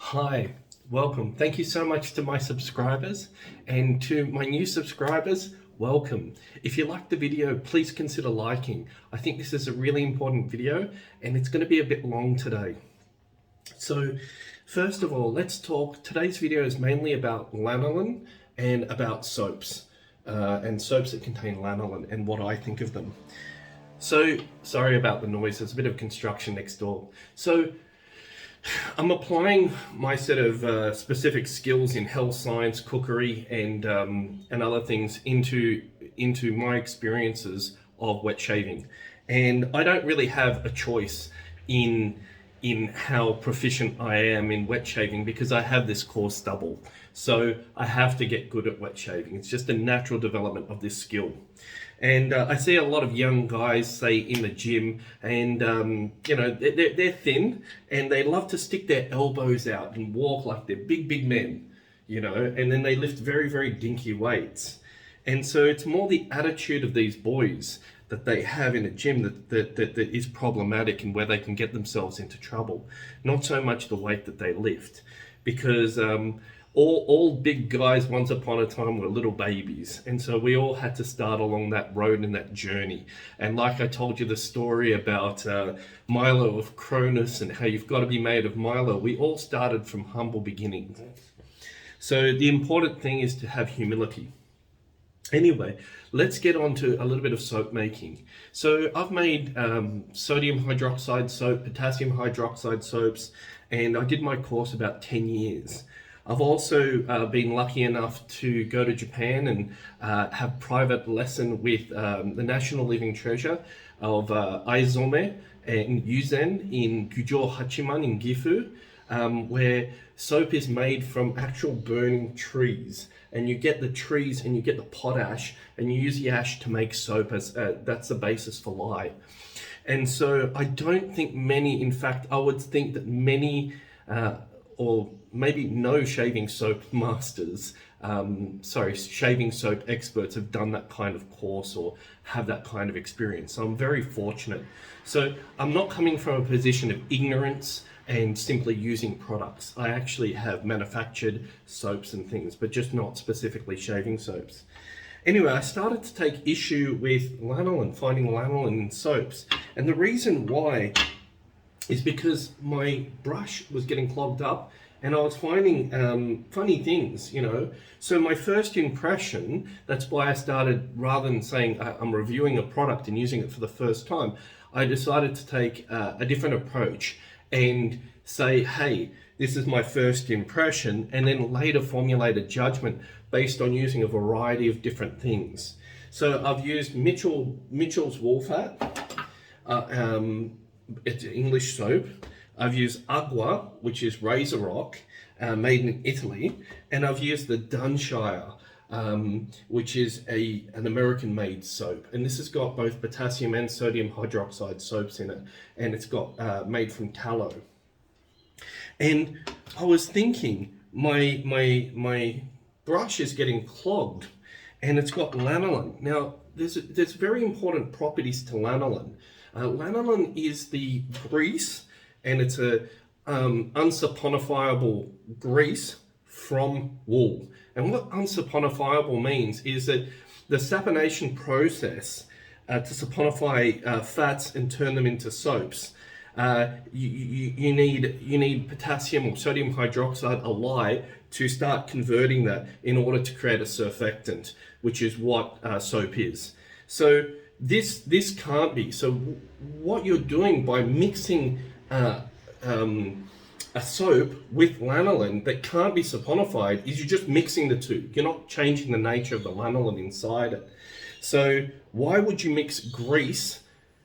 Hi, welcome. Thank you so much to my subscribers, and to my new subscribers, welcome. If you liked the video, please consider liking. I think this is a really important video and it's going to be a bit long today. So first of all, let's talk. Today's video is mainly about lanolin and about soaps and soaps that contain lanolin and what I think of them. So sorry about the noise, there's a bit of construction next door. So I'm applying my set of specific skills in health science, cookery, and other things into my experiences of wet shaving, and I don't really have a choice in how proficient I am in wet shaving because I have this coarse stubble, so I have to get good at wet shaving. It's just a natural development of this skill. And I see a lot of young guys, say in the gym, and they're thin and they love to stick their elbows out and walk like they're big men, and then they lift very, very dinky weights. And so it's more the attitude of these boys that they have in a gym that is problematic and where they can get themselves into trouble. Not so much the weight that they lift, because all big guys once upon a time were little babies, and so we all had to start along that road and that journey. And like I told you the story about Milo of Cronus and how you've got to be made of Milo, we all started from humble beginnings. So the important thing is to have humility. Anyway, let's get on to a little bit of soap making. So I've made sodium hydroxide soap, potassium hydroxide soaps, and I did my course about 10 years. I've also been lucky enough to go to Japan and have private lesson with the national living treasure of Aizome and Yuzen in Gujo Hachiman in Gifu, where soap is made from actual burning trees, and you get the trees and you get the potash and you use the ash to make soap, as that's the basis for lye. And so I don't think many, in fact I would think that many or maybe no shaving soap masters, shaving soap experts have done that kind of course or have that kind of experience. So I'm very fortunate. So I'm not coming from a position of ignorance and simply using products. I actually have manufactured soaps and things, but just not specifically shaving soaps. Anyway, I started to take issue with lanolin, finding lanolin in soaps. And the reason why is because my brush was getting clogged up and I was finding funny things, So my first impression, that's why I started, rather than saying I'm reviewing a product and using it for the first time, I decided to take a different approach and say, hey, this is my first impression, and then later formulate a judgment based on using a variety of different things. So I've used Mitchell's wool fat, it's English soap. I've used Agua, which is razor rock, made in Italy, and I've used the Dunshire, which is an American-made soap. And this has got both potassium and sodium hydroxide soaps in it, and it's got made from tallow. And I was thinking, my brush is getting clogged, and it's got lanolin. Now, there's very important properties to lanolin. Lanolin is the grease, and it's a unsaponifiable grease from wool. And what unsaponifiable means is that the saponation process to saponify fats and turn them into soaps, you need potassium or sodium hydroxide, a lye, to start converting that in order to create a surfactant, which is what soap is. So this can't be. So what you're doing by mixing a soap with lanolin that can't be saponified is you're just mixing the two. You're not changing the nature of the lanolin inside it. So why would you mix grease,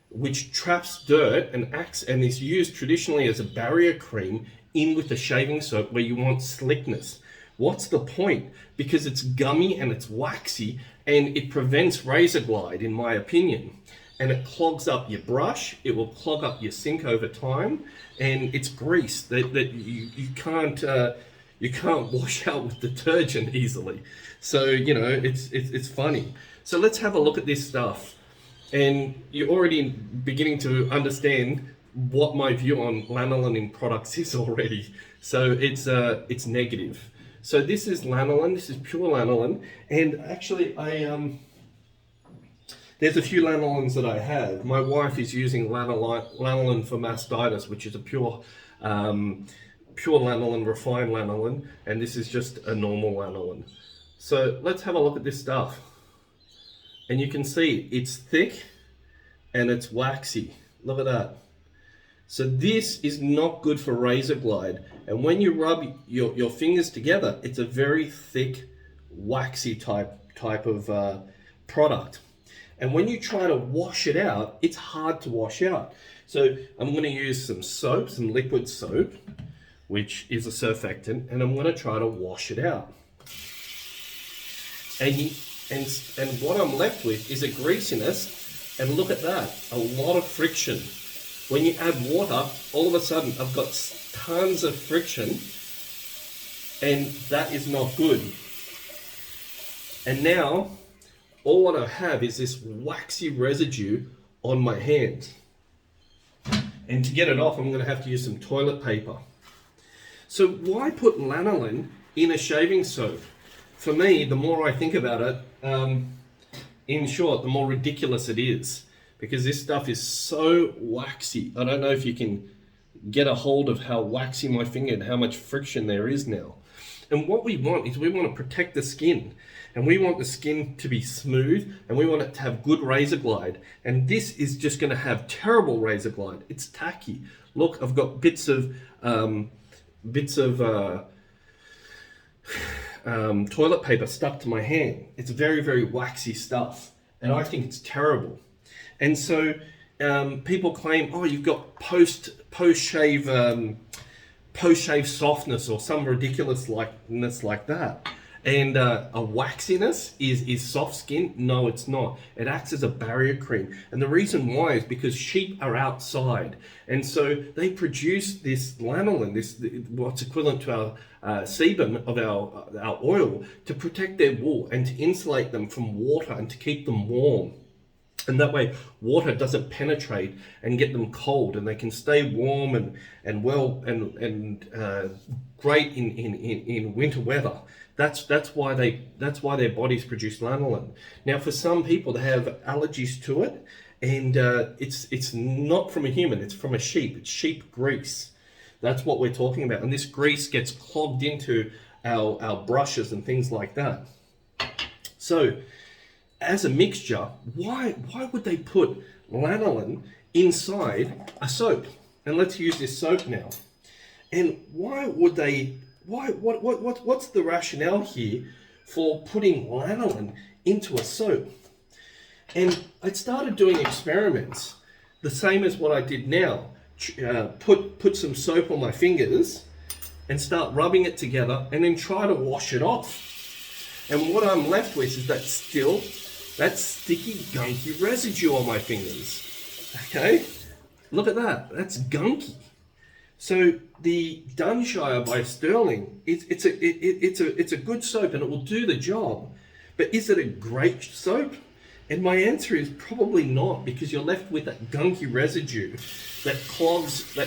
which traps dirt and acts and is used traditionally as a barrier cream, in with the shaving soap where you want slickness? What's the point? Because it's gummy and it's waxy and it prevents razor glide, in my opinion. And it clogs up your brush, it will clog up your sink over time, and it's grease that you can't wash out with detergent easily. So, it's funny. So let's have a look at this stuff. And you're already beginning to understand what my view on lanolin in products is already. So it's negative. So this is lanolin. This is pure lanolin, and actually there's a few lanolins that I have. My wife is using lanolin for mastitis, which is a pure lanolin, refined lanolin, and this is just a normal lanolin. So let's have a look at this stuff. And you can see it's thick and it's waxy. Look at that. So this is not good for razor glide. And when you rub your fingers together, it's a very thick, waxy type of product. And when you try to wash it out, it's hard to wash out. So I'm going to use some soap, some liquid soap, which is a surfactant, and I'm going to try to wash it out. And what I'm left with is a greasiness, and look at that, a lot of friction. When you add water, all of a sudden I've got tons of friction, and that is not good. And now, all what I have is this waxy residue on my hands. And to get it off, I'm going to have to use some toilet paper. So why put lanolin in a shaving soap? For me, the more I think about it, in short, the more ridiculous it is. Because this stuff is so waxy. I don't know if you can get a hold of how waxy my finger and how much friction there is now. And what we want is we want to protect the skin. And we want the skin to be smooth, and we want it to have good razor glide. And this is just going to have terrible razor glide. It's tacky. Look, I've got bits of toilet paper stuck to my hand. It's very, very waxy stuff, and I think it's terrible. And so people claim, oh, you've got post-shave softness or some ridiculousness like that. And a waxiness is soft skin. No, it's not. It acts as a barrier cream. And the reason why is because sheep are outside. And so they produce this lanolin, what's equivalent to our sebum of our oil, to protect their wool and to insulate them from water and to keep them warm. And that way water doesn't penetrate and get them cold, and they can stay warm and well and great in winter weather. That's why their bodies produce lanolin. Now, for some people, they have allergies to it, and it's not from a human; it's from a sheep. It's sheep grease. That's what we're talking about, and this grease gets clogged into our brushes and things like that. So, as a mixture, why would they put lanolin inside a soap? And let's use this soap now. And why would they? What's the rationale here for putting lanolin into a soap? And I started doing experiments, the same as what I did now. Put some soap on my fingers and start rubbing it together, and then try to wash it off. And what I'm left with is that sticky, gunky residue on my fingers. Okay, look at that. That's gunky. So the Dunshire by Sterling, it's a good soap and it will do the job. But is it a great soap? And my answer is probably not, because you're left with that gunky residue that clogs.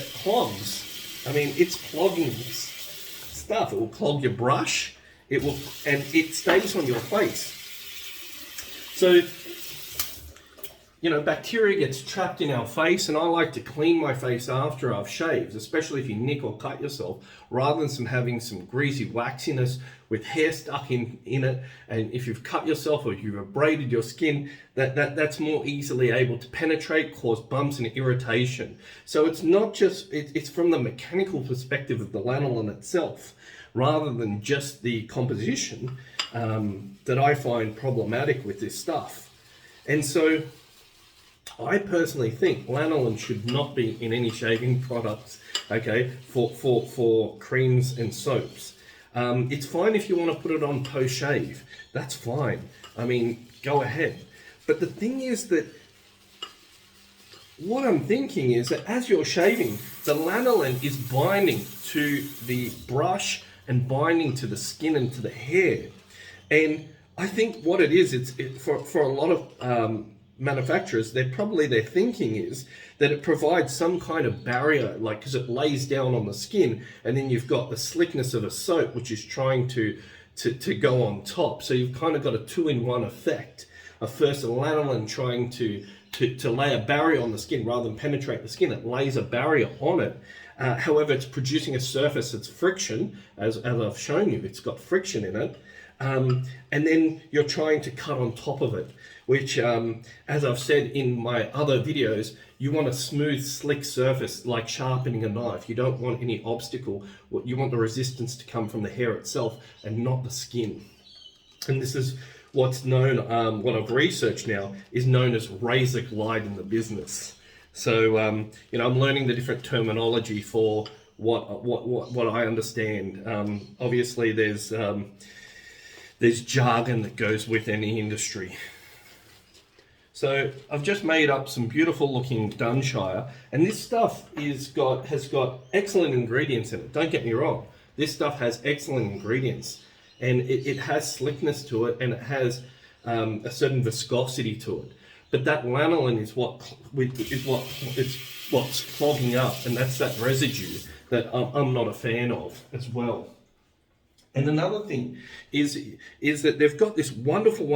I mean, it's clogging stuff. It will clog your brush. It stays on your face. So, bacteria gets trapped in our face, and I like to clean my face after I've shaved, especially if you nick or cut yourself, rather than having some greasy waxiness with hair stuck in it. And if you've cut yourself or you've abraded your skin, that's more easily able to penetrate, cause bumps and irritation. So it's not just, it's from the mechanical perspective of the lanolin itself, rather than just the composition, that I find problematic with this stuff. And so I personally think lanolin should not be in any shaving products, okay, for creams and soaps. It's fine if you want to put it on post-shave. That's fine. I mean, go ahead. But the thing is that what I'm thinking is that as you're shaving, the lanolin is binding to the brush and binding to the skin and to the hair. And I think what it is, for a lot of manufacturers, their thinking is that it provides some kind of barrier, like because it lays down on the skin, and then you've got the slickness of a soap which is trying to go on top. So you've kind of got a two-in-one effect. First, a lanolin trying to lay a barrier on the skin rather than penetrate the skin. It lays a barrier on it. However, it's producing a surface that's friction, as I've shown you. It's got friction in it. And then you're trying to cut on top of it, which, as I've said in my other videos, you want a smooth, slick surface like sharpening a knife. You don't want any obstacle. You want the resistance to come from the hair itself and not the skin. And this is what's known, what I've researched now, is known as razor glide in the business. So, I'm learning the different terminology for what I understand. Obviously, there's jargon that goes with any industry. So I've just made up some beautiful looking Dunshire, and this stuff has got excellent ingredients in it. Don't get me wrong. This stuff has excellent ingredients, and it has slickness to it, and it has a certain viscosity to it. But that lanolin is what's clogging up, and that's that residue that I'm not a fan of as well. And another thing is that they've got this wonderful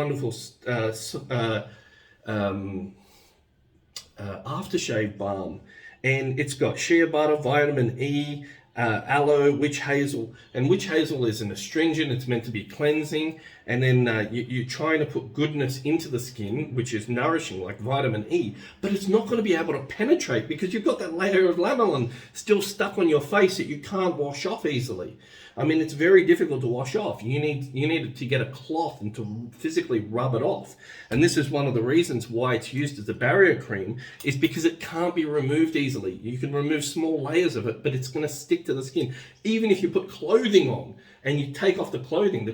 aftershave balm, and it's got shea butter, vitamin E, aloe, witch hazel, and witch hazel is an astringent. It's meant to be cleansing, and then you're trying to put goodness into the skin, which is nourishing, like vitamin E, but it's not going to be able to penetrate because you've got that layer of lanolin still stuck on your face that you can't wash off easily. I mean, it's very difficult to wash off. You need to get a cloth and to physically rub it off. And this is one of the reasons why it's used as a barrier cream, is because it can't be removed easily. You can remove small layers of it, but it's going to stick to the skin. Even if you put clothing on and you take off the clothing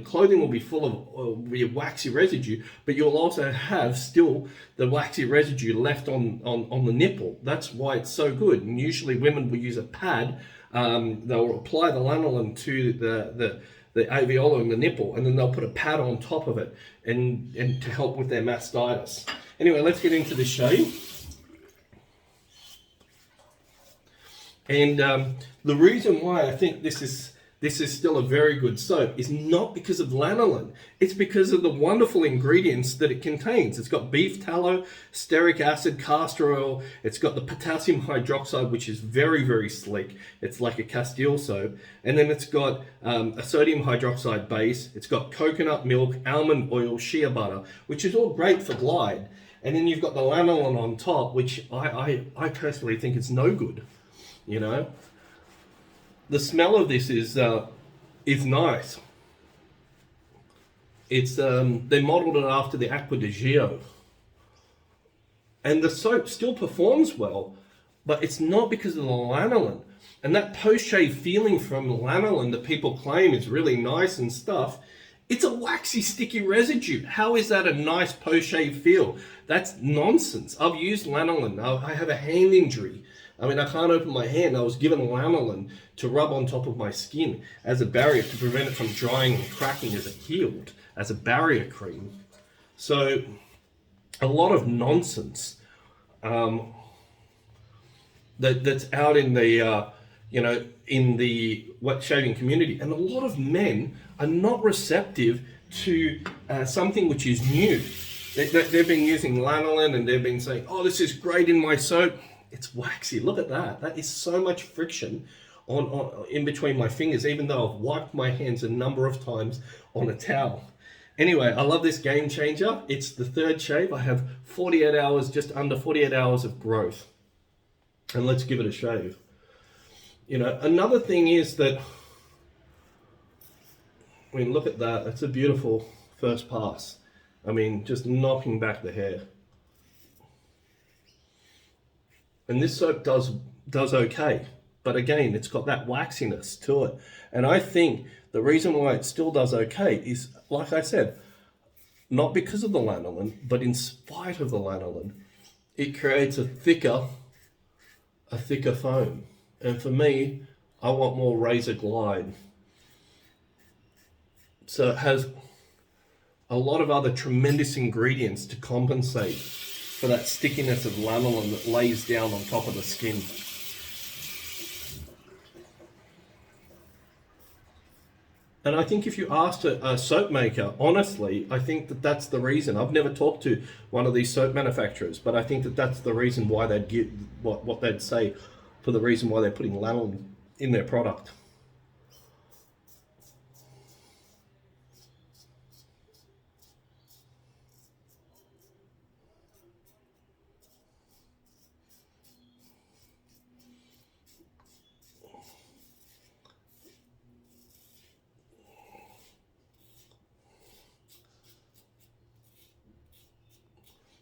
will be full of waxy residue, but you'll also have still the waxy residue left on the nipple. That's why it's so good. And usually women will use a pad. They'll apply the lanolin to the alveolar and the nipple, and then they'll put a pad on top of it and to help with their mastitis. Anyway, let's get into the shave. And the reason why I think this is still a very good soap is not because of lanolin. It's because of the wonderful ingredients that it contains. It's got beef tallow, stearic acid, castor oil. It's got the potassium hydroxide, which is very, very sleek. It's like a Castile soap. And then it's got a sodium hydroxide base. It's got coconut milk, almond oil, shea butter, which is all great for glide. And then you've got the lanolin on top, which I personally think it's no good, you know. The smell of this is nice. It's they modelled it after the Acqua di Gio, and the soap still performs well, but it's not because of the lanolin. And that post-shave feeling from lanolin that people claim is really nice and stuff, it's a waxy, sticky residue. How is that a nice post-shave feel? That's nonsense. I've used lanolin. I have a hand injury. I mean, I can't open my hand. I was given lanolin to rub on top of my skin as a barrier to prevent it from drying and cracking as it healed, as a barrier cream. So, a lot of nonsense that's out in the, in the wet shaving community. And a lot of men are not receptive to something which is new. They've been using lanolin and they've been saying, oh, this is great in my soap. It's waxy. Look at that. That is so much friction on in between my fingers, even though I've wiped my hands a number of times on a towel. Anyway, I love this game changer. It's the third shave. I have 48 hours, just under 48 hours of growth. And let's give it a shave. Another thing is that, I mean, look at that. That's a beautiful first pass. I mean, just knocking back the hair. And this soap does okay, but again, it's got that waxiness to it. And I think the reason why it still does okay is, like I said, not because of the lanolin, but in spite of the lanolin, it creates a thicker foam. And for me, I want more razor glide. So it has a lot of other tremendous ingredients to compensate for that stickiness of lanolin that lays down on top of the skin. And I think if you asked a soap maker, honestly, I think that that's the reason. I've never talked to one of these soap manufacturers, but I think that that's the reason why they'd get what they'd say for the reason why they're putting lanolin in their product.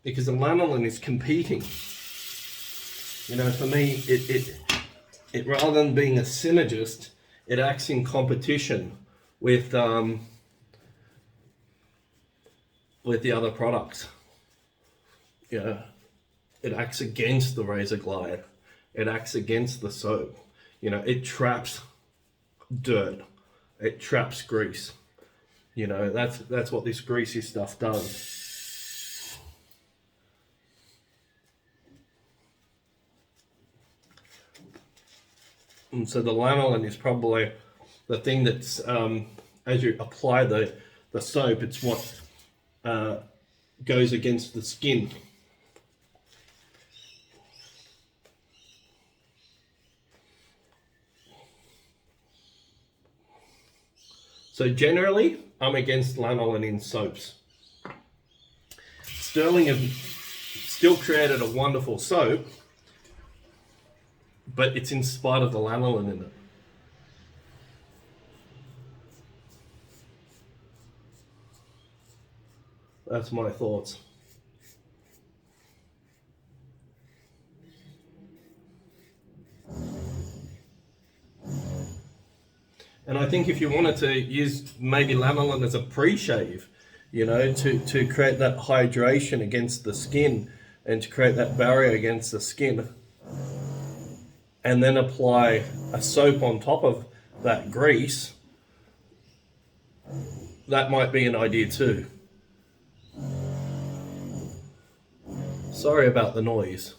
Because the lanolin is competing. You know, for me, it rather than being a synergist, it acts in competition with the other products. You know, it acts against the razor glide. It acts against the soap. You know, it traps dirt. It traps grease. You know, that's what this greasy stuff does. And so the lanolin is probably the thing that's, as you apply the soap, it's what goes against the skin. So generally, I'm against lanolin in soaps. Sterling have still created a wonderful soap, but it's in spite of the lanolin in it. That's my thoughts. And I think if you wanted to use maybe lanolin as a pre-shave, you know, to create that hydration against the skin and to create that barrier against the skin, and then apply a soap on top of that grease, that might be an idea too. Sorry about the noise.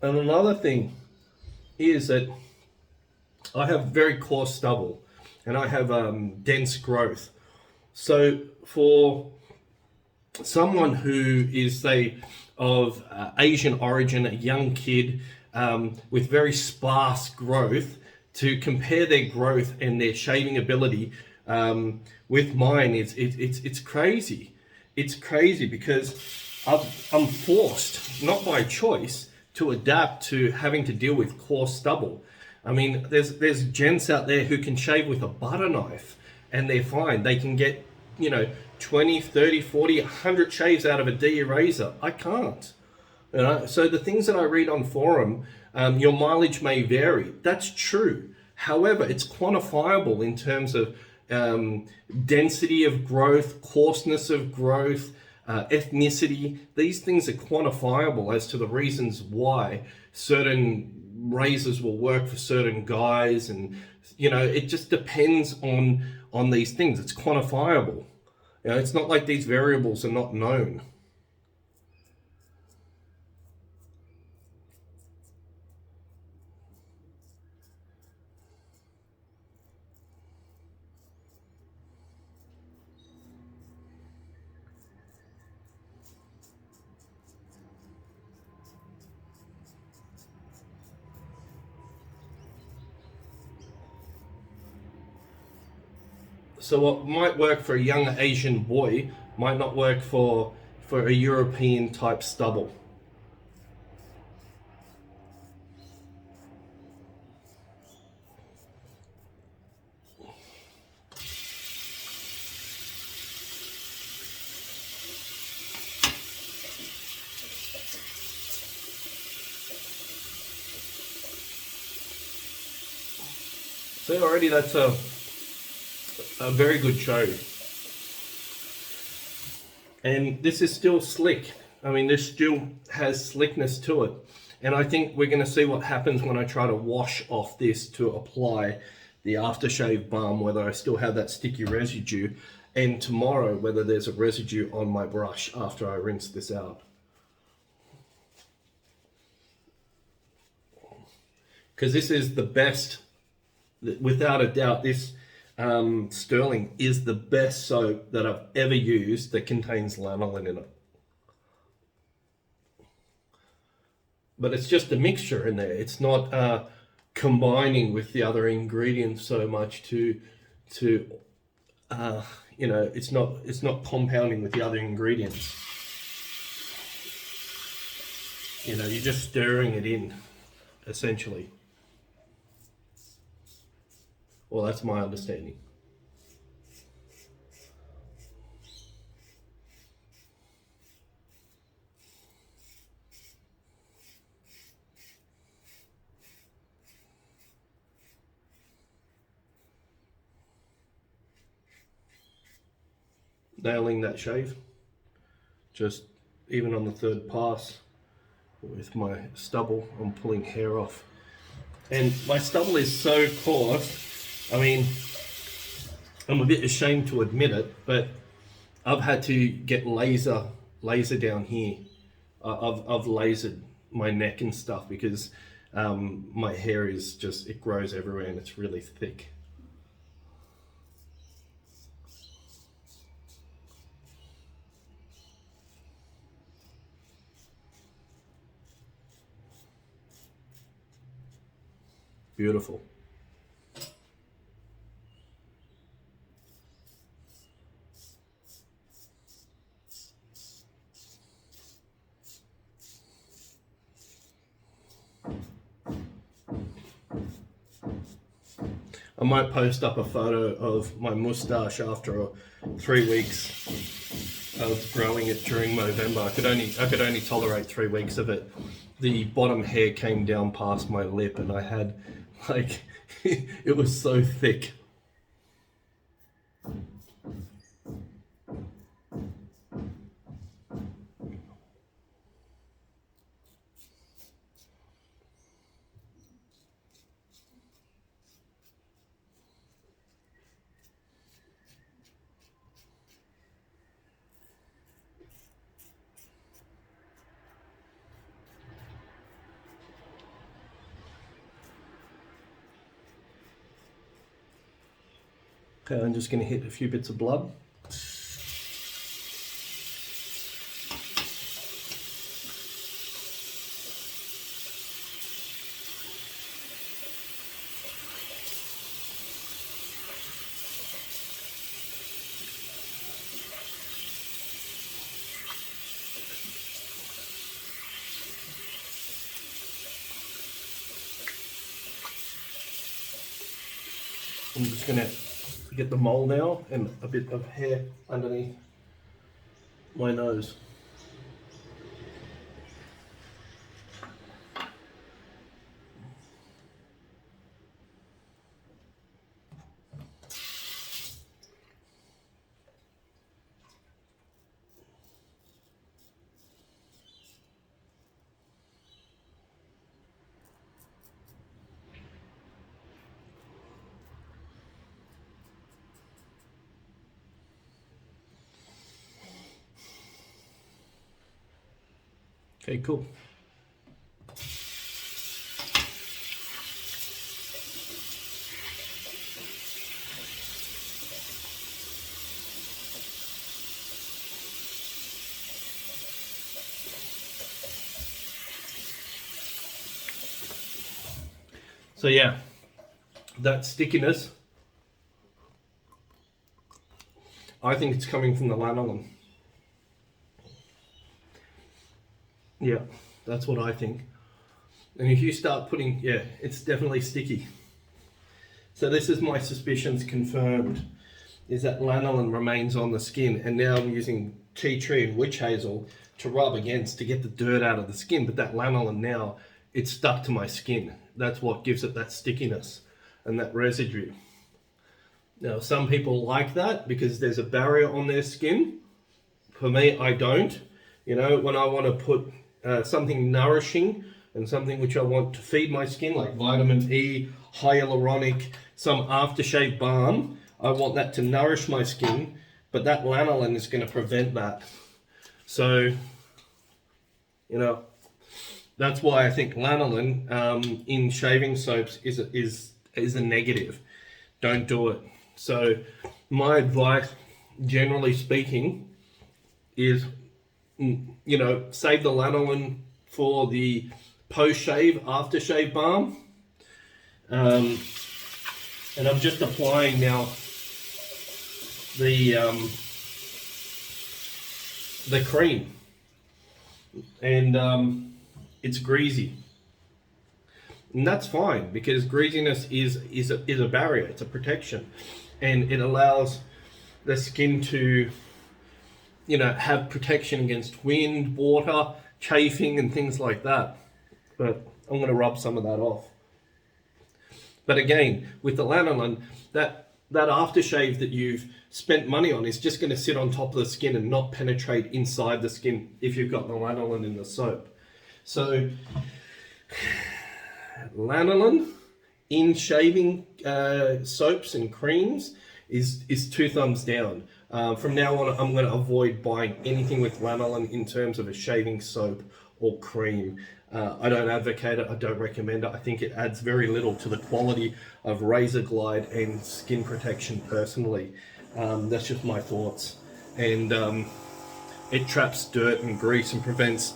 And another thing is that I have very coarse stubble and I have dense growth. So for someone who is, say, of Asian origin, a young kid with very sparse growth, to compare their growth and their shaving ability with mine, it's crazy. It's crazy because I'm forced, not by choice, to adapt to having to deal with coarse stubble. I mean, there's gents out there who can shave with a butter knife and they're fine. They can get, you know, 20, 30, 40, 100 shaves out of a de-eraser. I can't. You know? So the things that I read on forum, your mileage may vary. That's true. However, it's quantifiable in terms of density of growth, coarseness of growth, ethnicity. These things are quantifiable as to the reasons why certain razors will work for certain guys, and you know, it just depends on these things. It's quantifiable. You know, it's not like these variables are not known. So what might work for a young Asian boy might not work for a European type stubble. So already that's a very good shave. And this is still slick. I mean, this still has slickness to it. And I think we're going to see what happens when I try to wash off this to apply the aftershave balm, whether I still have that sticky residue. and tomorrow whether there's a residue on my brush after I rinse this out. Because this is the best, without a doubt, this Sterling is the best soap that I've ever used that contains lanolin in it. But it's just a mixture in there. It's not combining with the other ingredients so much to you know, it's not compounding with the other ingredients. You know, you're just stirring it in, essentially. Well, that's my understanding. Nailing that shave, just even on the third pass with my stubble, I'm pulling hair off. And my stubble is so coarse, I mean, I'm a bit ashamed to admit it, but I've had to get laser down here. I've lasered my neck and stuff because my hair is just, it grows everywhere and it's really thick. Beautiful. I might post up a photo of my moustache after 3 weeks of growing it during November. I could only tolerate 3 weeks of it. The bottom hair came down past my lip and I had like it was so thick. Okay, I'm just going to hit a few bits of blood. I'm just going to get the mole now and a bit of hair underneath my nose. Okay, cool. So yeah, that stickiness, I think it's coming from the lanolin. Yeah, that's what I think. And if you start putting, yeah, it's definitely sticky. So this is my suspicions confirmed, is that lanolin remains on the skin, and now I'm using tea tree and witch hazel to rub against to get the dirt out of the skin, but that lanolin now, it's stuck to my skin. That's what gives it that stickiness and that residue. Now, some people like that because there's a barrier on their skin. For me, I don't. You know, when I want to put something nourishing and something which I want to feed my skin, like vitamin E, hyaluronic, some aftershave balm, I want that to nourish my skin. but that lanolin is going to prevent that. So, you know, that's why I think lanolin in shaving soaps is a negative. Don't do it. So my advice, generally speaking, is, you know, save the lanolin for the post-shave aftershave balm. And I'm just applying now the cream, and it's greasy, and that's fine, because greasiness is a barrier, it's a protection, and it allows the skin to, you know, have protection against wind, water, chafing, and things like that. But I'm going to rub some of that off. But again, with the lanolin, that aftershave that you've spent money on is just going to sit on top of the skin and not penetrate inside the skin if you've got the lanolin in the soap. So lanolin in shaving soaps and creams is 2 thumbs down. From now on, I'm going to avoid buying anything with lanolin in terms of a shaving soap or cream. I don't advocate it, I don't recommend it. I think it adds very little to the quality of razor glide and skin protection personally. That's just my thoughts. And it traps dirt and grease and prevents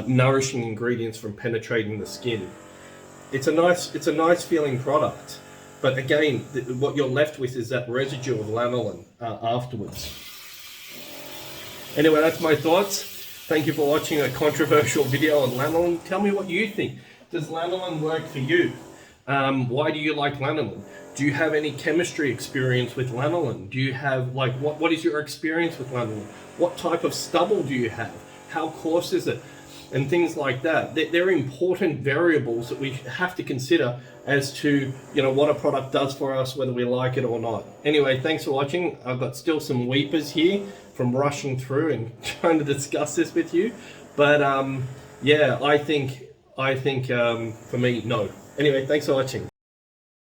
nourishing ingredients from penetrating the skin. It's a nice feeling product, but again, what you're left with is that residue of lanolin afterwards. Anyway, that's my thoughts. Thank you for watching a controversial video on lanolin. Tell me what you think. Does lanolin work for you? Why do you like lanolin? Do you have any chemistry experience with lanolin? Do you have, like, what is your experience with lanolin? What type of stubble do you have? How coarse is it? And things like that. They're important variables that we have to consider as to, you know, what a product does for us, whether we like it or not. Anyway, thanks for watching. I've got still some weepers here from rushing through and trying to discuss this with you. But yeah, I think for me, no. Anyway, thanks for watching.